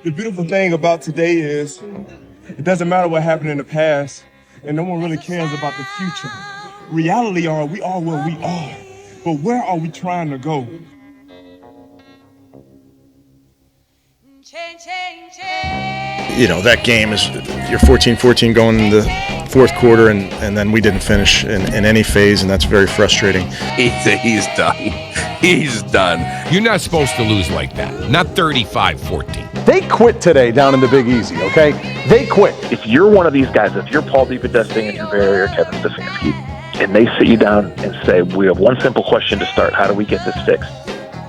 The beautiful thing about today is it doesn't matter what happened in the past, and no one really cares about the future. Reality are we are where we are, but where are we trying to go? You know, that game is, you're 14-14 going into the fourth quarter, and then we didn't finish in any phase, and that's very frustrating. He's done. He's done. You're not supposed to lose like that. Not 35-14. They quit today down in the Big Easy, okay? They quit. If you're one of these guys, if you're Paul DePodesta, Andrew Berry, or Kevin Stefanski, and they sit you down and say, we have one simple question to start, how do we get this fixed?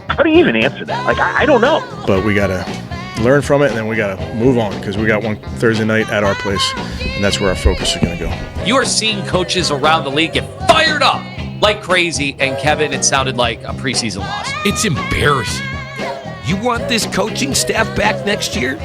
How do you even answer that? Like, I don't know. But we got to learn from it, and then we got to move on, because we got one Thursday night at our place, and that's where our focus is going to go. You are seeing coaches around the league get fired up like crazy, and Kevin, it sounded like a preseason loss. It's embarrassing. You want this coaching staff back next year?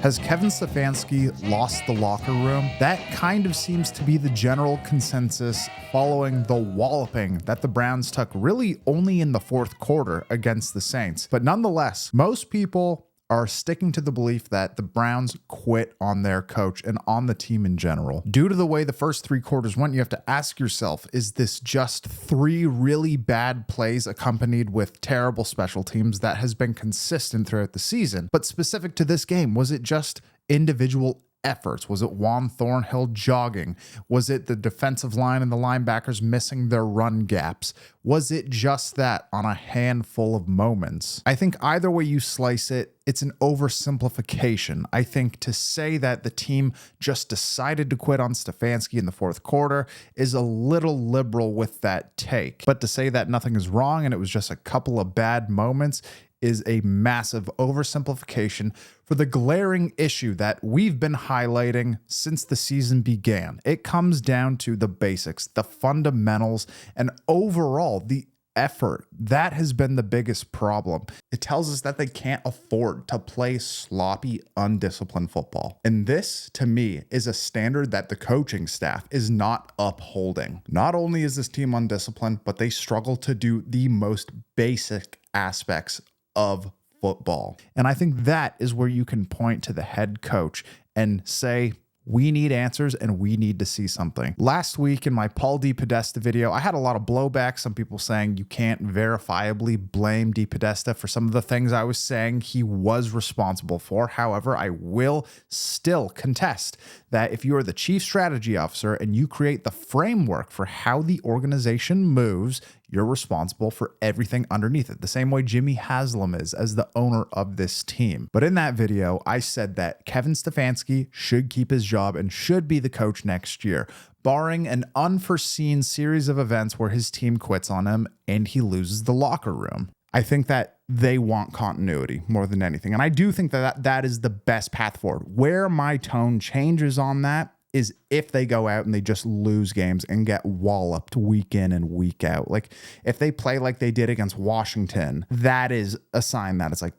Has Kevin Stefanski lost the locker room? That kind of seems to be the general consensus following the walloping that the Browns took really only in the fourth quarter against the Saints. But nonetheless, most people are sticking to the belief that the Browns quit on their coach and on the team in general. Due to the way the first three quarters went, you have to ask yourself, is this just three really bad plays accompanied with terrible special teams that has been consistent throughout the season? But specific to this game, was it just individual efforts? Was it Juan Thornhill jogging? Was it the defensive line and the linebackers missing their run gaps? Was it just that on a handful of moments? I think either way you slice it, it's an oversimplification. I think to say that the team just decided to quit on Stefanski in the fourth quarter is a little liberal with that take. But to say that nothing is wrong and it was just a couple of bad moments is a massive oversimplification for the glaring issue that we've been highlighting since the season began. It comes down to the basics, the fundamentals, and overall the effort. That has been the biggest problem. It tells us that they can't afford to play sloppy, undisciplined football. And this, to me, is a standard that the coaching staff is not upholding. Not only is this team undisciplined, but they struggle to do the most basic aspects of football. And I think that is where you can point to the head coach and say, we need answers and we need to see something. Last week in my Paul DePodesta video, I had a lot of blowback. Some people saying you can't verifiably blame DePodesta for some of the things I was saying he was responsible for. However, I will still contest that if you are the chief strategy officer and you create the framework for how the organization moves, you're responsible for everything underneath it, the same way Jimmy Haslam is as the owner of this team. But in that video, I said that Kevin Stefanski should keep his job and should be the coach next year, barring an unforeseen series of events where his team quits on him and he loses the locker room. I think that they want continuity more than anything. And I do think that that is the best path forward. Where my tone changes on that is if they go out and they just lose games and get walloped week in and week out. Like if they play like they did against Washington, that is a sign that it's like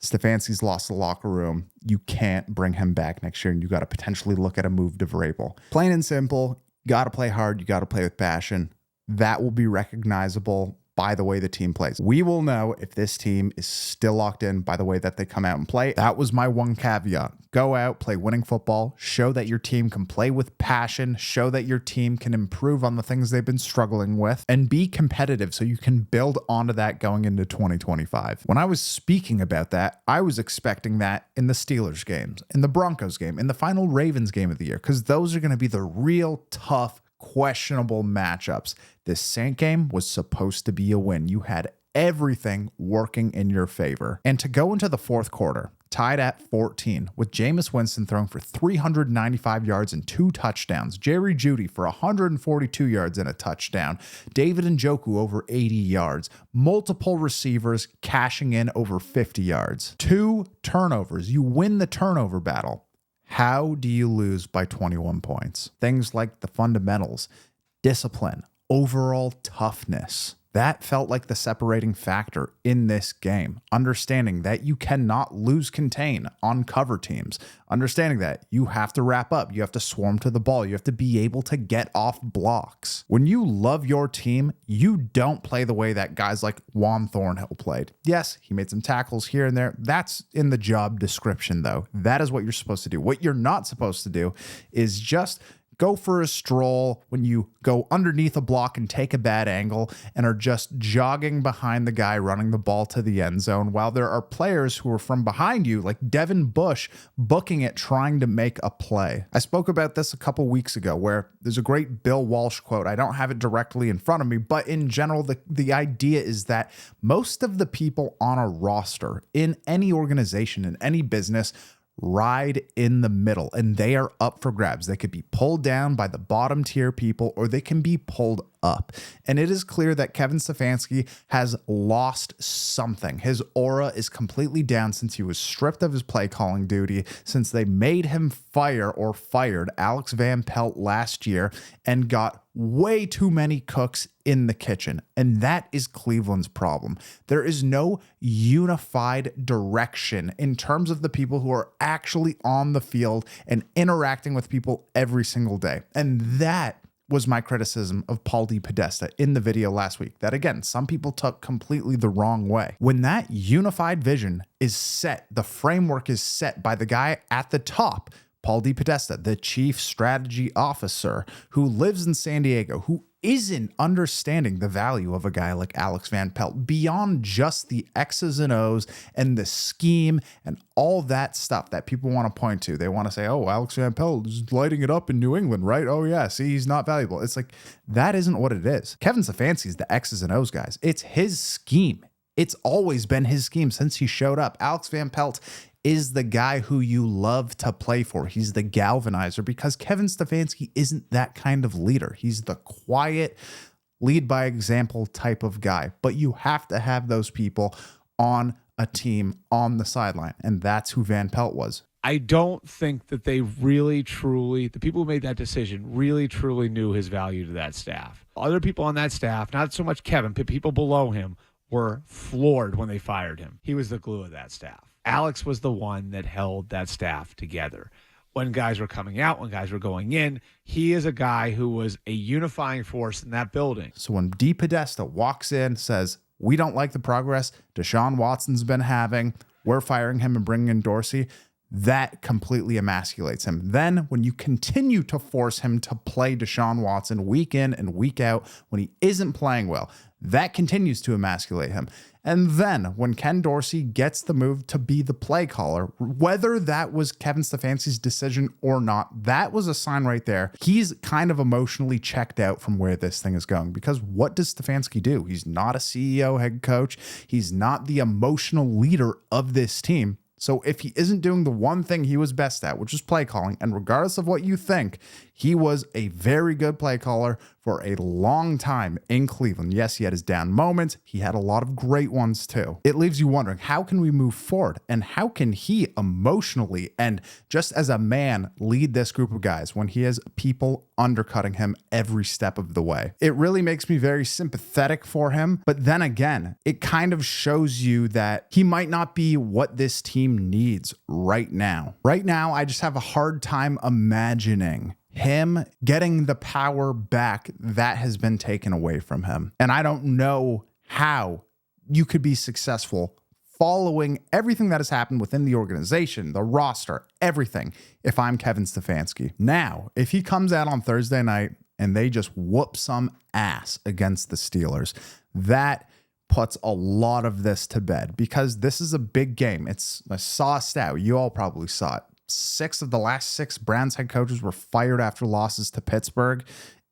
Stefanski's lost the locker room. You can't bring him back next year, and you got to potentially look at a move to Vrabel. Plain and simple, you got to play hard. You got to play with passion. That will be recognizable by the way the team plays. We will know if this team is still locked in by the way that they come out and play. That was my one caveat. Go out, play winning football, show that your team can play with passion, show that your team can improve on the things they've been struggling with, and be competitive so you can build onto that going into 2025. When I was speaking about that, I was expecting that in the Steelers games, in the Broncos game, in the final Ravens game of the year, because those are going to be the real tough, questionable matchups. This Saint game was supposed to be a win. You had everything working in your favor. And to go into the fourth quarter, tied at 14, with Jameis Winston throwing for 395 yards and 2 touchdowns, Jerry Jeudy for 142 yards and a touchdown, David Njoku over 80 yards, multiple receivers cashing in over 50 yards, 2 turnovers. You win the turnover battle. How do you lose by 21 points? Things like the fundamentals, discipline, overall toughness. That felt like the separating factor in this game. Understanding that you cannot lose contain on cover teams. Understanding that you have to wrap up. You have to swarm to the ball. You have to be able to get off blocks. When you love your team, you don't play the way that guys like Juan Thornhill played. Yes, he made some tackles here and there. That's in the job description, though. That is what you're supposed to do. What you're not supposed to do is just go for a stroll when you go underneath a block and take a bad angle and are just jogging behind the guy running the ball to the end zone while there are players who are from behind you, like Devin Bush, booking it, trying to make a play. I spoke about this a couple weeks ago where there's a great Bill Walsh quote. I don't have it directly in front of me, but in general, the idea is that most of the people on a roster in any organization, in any business, ride in the middle, and they are up for grabs. They could be pulled down by the bottom tier people, or they can be pulled up. And it is clear that Kevin Stefanski has lost something. His aura is completely down since he was stripped of his play calling duty, since they made him fired Alex Van Pelt last year and got way too many cooks in the kitchen. And that is Cleveland's problem. There is no unified direction in terms of the people who are actually on the field and interacting with people every single day. And that was my criticism of Paul DePodesta in the video last week, that again, some people took completely the wrong way. When that unified vision is set, the framework is set by the guy at the top, Paul DePodesta, the chief strategy officer who lives in San Diego, who isn't understanding the value of a guy like Alex Van Pelt beyond just the X's and O's and the scheme and all that stuff that people want to point to. They want to say, oh, Alex Van Pelt is lighting it up in New England, right? Oh, yeah, see, he's not valuable. It's like, that isn't what it is. Kevin Stefanski is the X's and O's guys. It's his scheme. It's always been his scheme since he showed up. Alex Van Pelt is the guy who you love to play for. He's the galvanizer because Kevin Stefanski isn't that kind of leader. He's the quiet, lead by example type of guy. But you have to have those people on a team on the sideline. And that's who Van Pelt was. I don't think that they really, truly, the people who made that decision really, truly knew his value to that staff. Other people on that staff, not so much Kevin, but people below him, were floored when they fired him. He was the glue of that staff. Alex was the one that held that staff together. When guys were coming out, when guys were going in, he is a guy who was a unifying force in that building. So when DePodesta walks in, says, we don't like the progress Deshaun Watson's been having, we're firing him and bringing in Dorsey, that completely emasculates him. Then when you continue to force him to play Deshaun Watson week in and week out when he isn't playing well, that continues to emasculate him. And then when Ken Dorsey gets the move to be the play caller, whether that was Kevin Stefanski's decision or not, that was a sign right there. He's kind of emotionally checked out from where this thing is going, because what does Stefanski do? He's not a CEO, head coach. He's not the emotional leader of this team. So if he isn't doing the one thing he was best at, which is play calling, and regardless of what you think, he was a very good play caller for a long time in Cleveland. Yes, he had his down moments. He had a lot of great ones too. It leaves you wondering, how can we move forward? And how can he emotionally and just as a man lead this group of guys when he has people undercutting him every step of the way? It really makes me very sympathetic for him. But then again, it kind of shows you that he might not be what this team needs right now. Right now, I just have a hard time imagining him getting the power back that has been taken away from him. And I don't know how you could be successful following everything that has happened within the organization, the roster, everything, if I'm Kevin Stefanski. Now, if he comes out on Thursday night and they just whoop some ass against the Steelers, that puts a lot of this to bed, because this is a big game. I saw a stat. You all probably saw it. 6 of the last 6 Browns head coaches were fired after losses to Pittsburgh.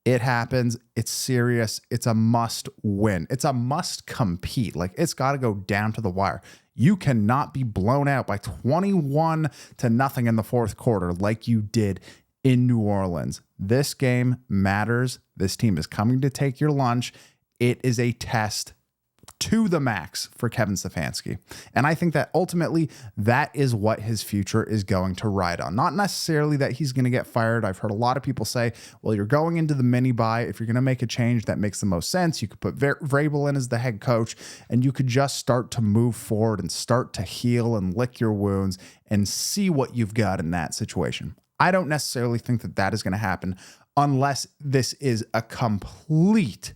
It happens. It's serious. It's a must win. It's a must compete. Like, it's got to go down to the wire. You cannot be blown out by 21-0 in the fourth quarter like you did in New Orleans. This game matters. This team is coming to take your lunch. It is a test to the max for Kevin Stefanski. And I think that ultimately that is what his future is going to ride on. Not necessarily that he's going to get fired. I've heard a lot of people say, well, you're going into the mini bye. If you're going to make a change that makes the most sense, you could put Vrabel in as the head coach and you could just start to move forward and start to heal and lick your wounds and see what you've got in that situation. I don't necessarily think that that is going to happen unless this is a complete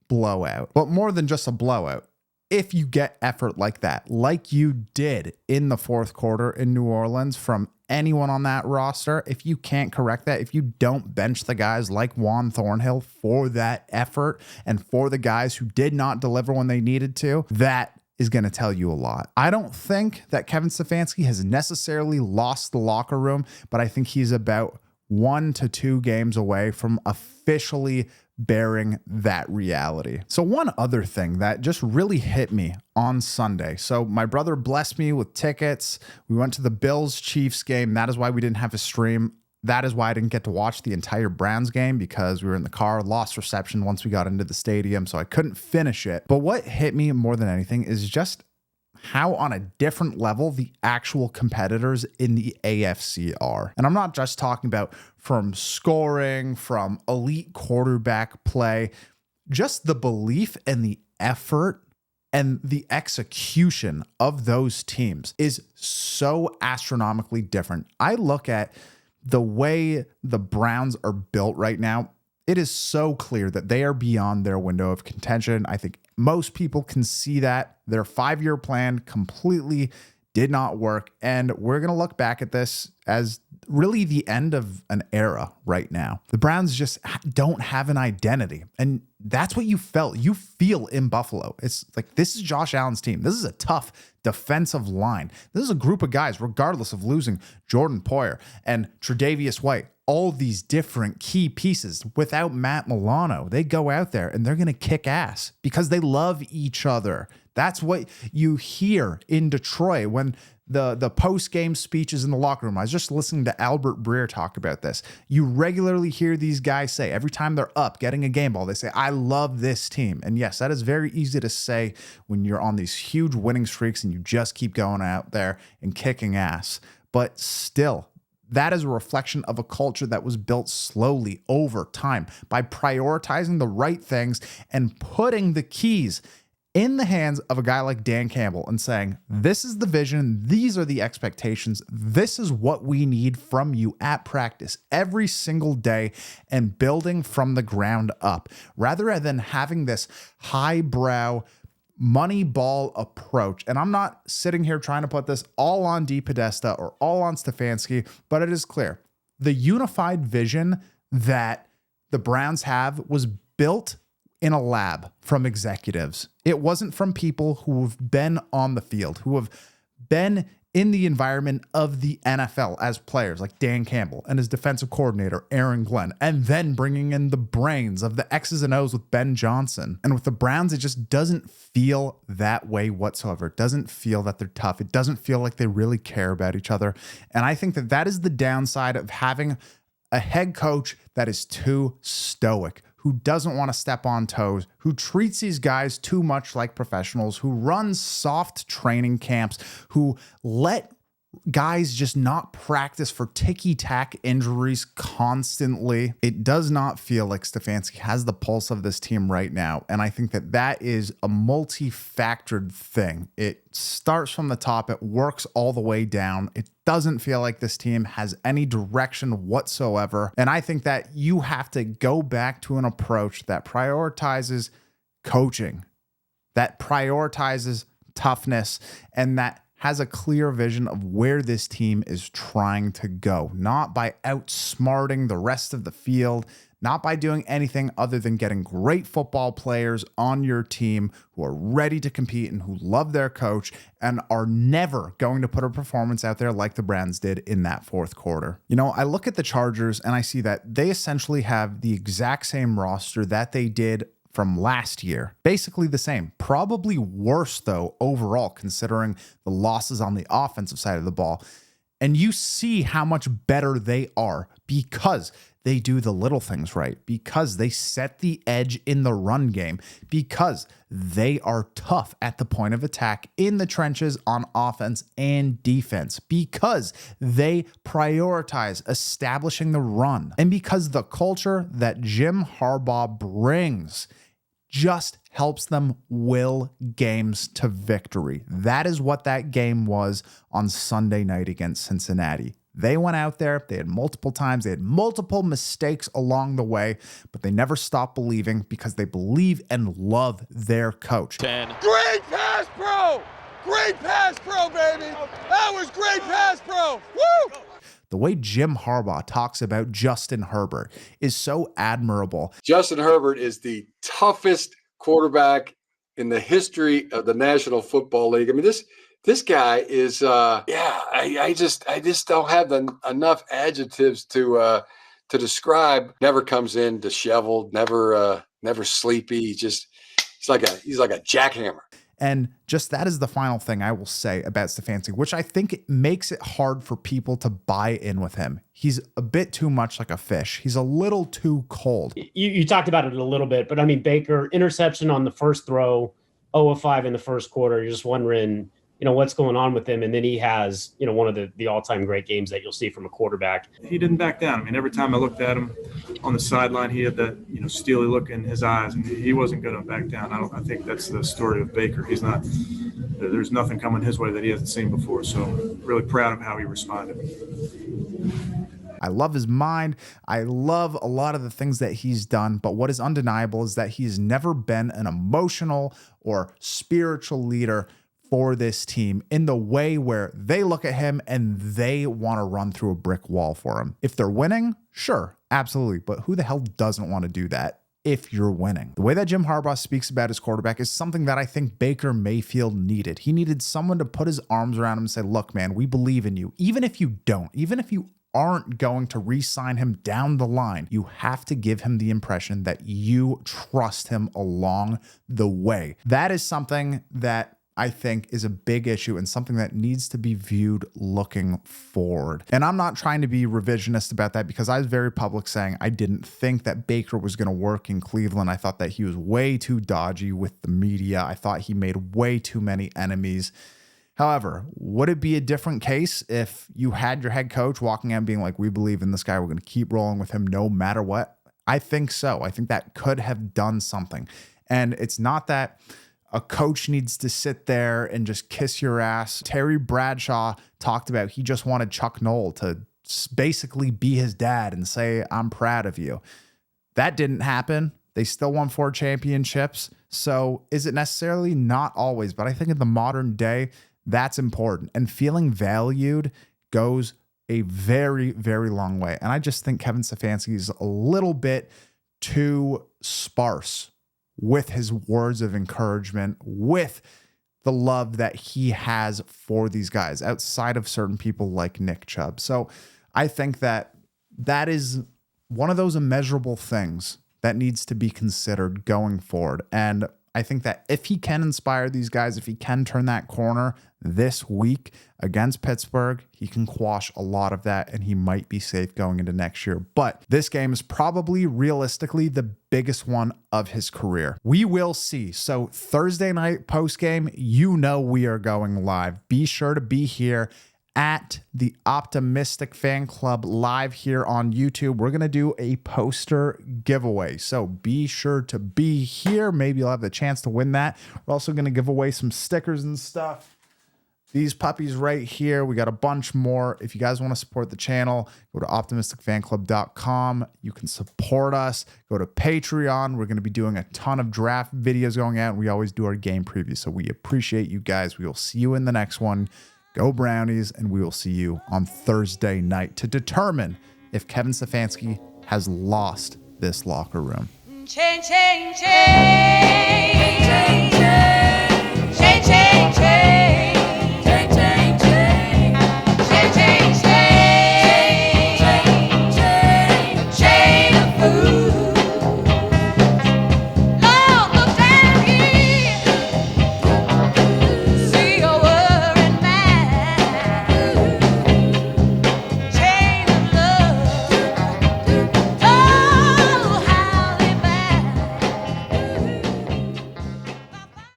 blowout. But more than just a blowout, if you get effort like that, like you did in the fourth quarter in New Orleans from anyone on that roster, if you can't correct that, if you don't bench the guys like Juan Thornhill for that effort and for the guys who did not deliver when they needed to, that is going to tell you a lot. I don't think that Kevin Stefanski has necessarily lost the locker room, but I think he's about 1 to 2 games away from officially bearing that reality. So one other thing that just really hit me on Sunday. So my brother blessed me with tickets. We went to the Bills-Chiefs game. That is why we didn't have a stream. That is why I didn't get to watch the entire Browns game because we were in the car, lost reception once we got into the stadium, so I couldn't finish it. But what hit me more than anything is just how on a different level the actual competitors in the AFC are. And I'm not just talking about from scoring, from elite quarterback play, just the belief and the effort and the execution of those teams is so astronomically different. I look at the way the Browns are built right now, it is so clear that they are beyond their window of contention. I think most people can see that. Their 5-year plan completely did not work. And we're going to look back at this as really the end of an era right now. The Browns just don't have an identity. And that's what you feel in Buffalo. It's like, this is Josh Allen's team. This is a tough defensive line. This is a group of guys, regardless of losing Jordan Poyer and Tre'Davious White, all these different key pieces. Without Matt Milano, they go out there and they're going to kick ass because they love each other. That's what you hear in Detroit when the post-game speeches in the locker room. I was just listening to Albert Breer talk about this. You regularly hear these guys say, every time they're up getting a game ball, they say, I love this team. And yes, that is very easy to say when you're on these huge winning streaks and you just keep going out there and kicking ass. But still, that is a reflection of a culture that was built slowly over time by prioritizing the right things and putting the keys in the hands of a guy like Dan Campbell and saying, this is the vision, these are the expectations, this is what we need from you at practice every single day, and building from the ground up, rather than having this highbrow money ball approach. And I'm not sitting here trying to put this all on DePodesta or all on Stefanski, but it is clear. The unified vision that the Browns have was built in a lab from executives. It wasn't from people who have been on the field, who have been in the environment of the NFL as players like Dan Campbell and his defensive coordinator, Aaron Glenn, and then bringing in the brains of the X's and O's with Ben Johnson. And with the Browns, it just doesn't feel that way whatsoever. It doesn't feel that they're tough. It doesn't feel like they really care about each other. And I think that that is the downside of having a head coach that is too stoic, who doesn't want to step on toes, who treats these guys too much like professionals, who runs soft training camps, who let guys just not practice for ticky-tack injuries constantly. It does not feel like Stefanski has the pulse of this team right now. And I think that that is a multi-factored thing. It starts from the top. It works all the way down. It doesn't feel like this team has any direction whatsoever. And I think that you have to go back to an approach that prioritizes coaching, that prioritizes toughness, and that has a clear vision of where this team is trying to go, not by outsmarting the rest of the field, not by doing anything other than getting great football players on your team who are ready to compete and who love their coach and are never going to put a performance out there like the Browns did in that fourth quarter. You know, I look at the Chargers and I see that they essentially have the exact same roster that they did from last year. Basically the same. Probably worse, though, overall, considering the losses on the offensive side of the ball. And you see how much better they are because they do the little things right, because they set the edge in the run game, because they are tough at the point of attack in the trenches on offense and defense, because they prioritize establishing the run, and because the culture that Jim Harbaugh brings just helps them will games to victory. That is what that game was on Sunday night against Cincinnati. They went out there, they had multiple times, they had multiple mistakes along the way, but they never stopped believing because they believe and love their coach. 10. Great pass, bro! Great pass, bro, baby! That was great pass, bro! Woo! The way Jim Harbaugh talks about Justin Herbert is so admirable. Justin Herbert is the toughest quarterback in the history of the National Football League. I mean, this guy is, I just don't have enough adjectives to describe. Never comes in disheveled, never sleepy. He's like a jackhammer. And just that is the final thing I will say about Stefanski, which I think makes it hard for people to buy in with him. He's a bit too much like a fish. He's a little too cold. You talked about it a little bit, but I mean, Baker, interception on the first throw, 0 of 5 in the first quarter. You're just wondering, what's going on with him. And then he has, one of the all-time great games that you'll see from a quarterback. He didn't back down. I mean, every time I looked at him on the sideline, he had that, steely look in his eyes, and he wasn't going to back down. I think that's the story of Baker. There's nothing coming his way that he hasn't seen before. So really proud of how he responded. I love his mind. I love a lot of the things that he's done. But what is undeniable is that he's never been an emotional or spiritual leader for this team in the way where they look at him and they want to run through a brick wall for him. If they're winning, sure, absolutely. But who the hell doesn't want to do that if you're winning? The way that Jim Harbaugh speaks about his quarterback is something that I think Baker Mayfield needed. He needed someone to put his arms around him and say, look, man, we believe in you. Even if you don't, even if you aren't going to re-sign him down the line, you have to give him the impression that you trust him along the way. That is something that I think is a big issue and something that needs to be viewed looking forward. And I'm not trying to be revisionist about that, because I was very public saying I didn't think that Baker was going to work in Cleveland. I thought that he was way too dodgy with the media. I thought he made way too many enemies. However, would it be a different case if you had your head coach walking out and being like, we believe in this guy, we're going to keep rolling with him no matter what? I think so. I think that could have done something. And it's not that a coach needs to sit there and just kiss your ass. Terry Bradshaw talked about he just wanted Chuck Noll to basically be his dad and say, I'm proud of you. That didn't happen. They still won 4 championships. So is it necessarily? Not always. But I think in the modern day, that's important. And feeling valued goes a very, very long way. And I just think Kevin Stefanski is a little bit too sparse with his words of encouragement, with the love that he has for these guys outside of certain people like Nick Chubb. So I think that that is one of those immeasurable things that needs to be considered going forward. And I think that if he can inspire these guys, if he can turn that corner this week against Pittsburgh, he can quash a lot of that and he might be safe going into next year. But this game is probably realistically the biggest one of his career. We will see. So Thursday night post game, we are going live. Be sure to be here at the Optimistic Fan Club live here on YouTube. We're going to do a poster giveaway. So be sure to be here. Maybe you'll have the chance to win that. We're also going to give away some stickers and stuff. These puppies right here. We got a bunch more. If you guys want to support the channel, go to optimisticfanclub.com. You can support us. Go to Patreon. We're going to be doing a ton of draft videos going out. We always do our game previews. So we appreciate you guys. We will see you in the next one. Go Brownies, and we will see you on Thursday night to determine if Kevin Stefanski has lost this locker room. Change.